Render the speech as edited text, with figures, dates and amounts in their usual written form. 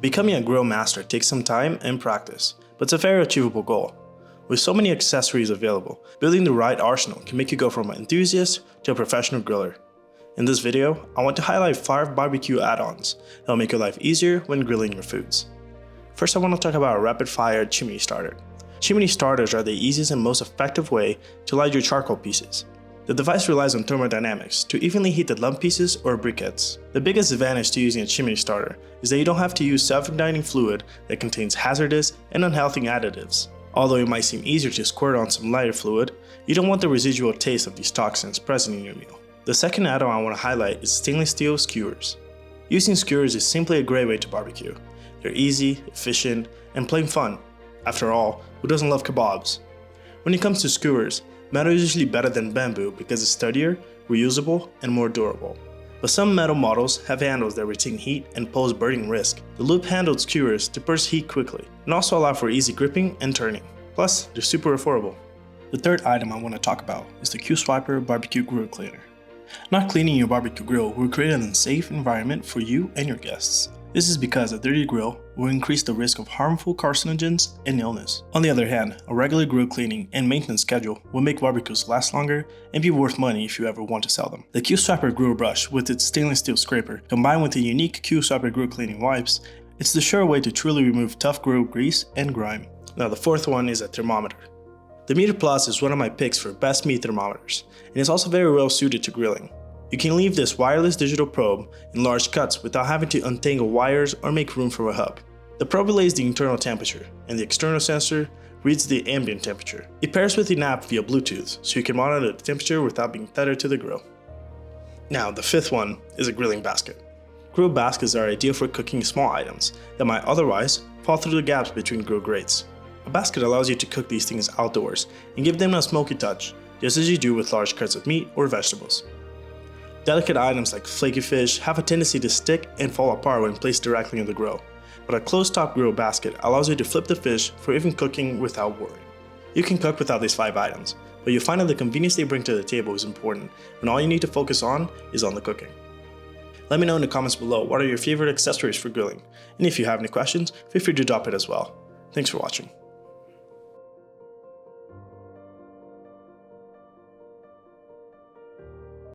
Becoming a grill master takes some time and practice, but it's a very achievable goal. With so many accessories available, building the right arsenal can make you go from an enthusiast to a professional griller. In this video, I want to highlight 5 barbecue add-ons that will make your life easier when grilling your foods. First, I want to talk about a rapid-fire chimney starter. Chimney starters are the easiest and most effective way to light your charcoal pieces. The device relies on thermodynamics to evenly heat the lump pieces or briquettes. The biggest advantage to using a chimney starter is that you don't have to use self-igniting fluid that contains hazardous and unhealthy additives. Although it might seem easier to squirt on some lighter fluid, you don't want the residual taste of these toxins present in your meal. The second add-on I want to highlight is stainless steel skewers. Using skewers is simply a great way to barbecue. They're easy, efficient, and plain fun. After all, who doesn't love kebabs? When it comes to skewers, metal is usually better than bamboo because it's sturdier, reusable, and more durable. But some metal models have handles that retain heat and pose burning risk. The loop-handled skewers disperse heat quickly and also allow for easy gripping and turning. Plus, they're super affordable. The third item I want to talk about is the Q-Swiper Barbecue Grill Cleaner. Not cleaning your barbecue grill will create an unsafe environment for you and your guests. This is because a dirty grill will increase the risk of harmful carcinogens and illness. On the other hand, a regular grill cleaning and maintenance schedule will make barbecues last longer and be worth money if you ever want to sell them. The Q-Swiper Grill Brush with its stainless steel scraper, combined with the unique Q-Swiper Grill Cleaning Wipes, it's the sure way to truly remove tough grill grease and grime. Now the fourth one is a thermometer. The Meter Plus is one of my picks for best meat thermometers, and it's also very well suited to grilling. You can leave this wireless digital probe in large cuts without having to untangle wires or make room for a hub. The probe relays the internal temperature, and the external sensor reads the ambient temperature. It pairs with the app via Bluetooth, so you can monitor the temperature without being tethered to the grill. Now, the fifth one is a grilling basket. Grill baskets are ideal for cooking small items that might otherwise fall through the gaps between grill grates. A basket allows you to cook these things outdoors and give them a smoky touch, just as you do with large cuts of meat or vegetables. Delicate items like flaky fish have a tendency to stick and fall apart when placed directly on the grill, but a closed-top grill basket allows you to flip the fish for even cooking without worry. You can cook without these 5 items, but you'll find that the convenience they bring to the table is important when all you need to focus on is on the cooking. Let me know in the comments below what are your favorite accessories for grilling, and if you have any questions, feel free to drop it as well. Thanks for watching.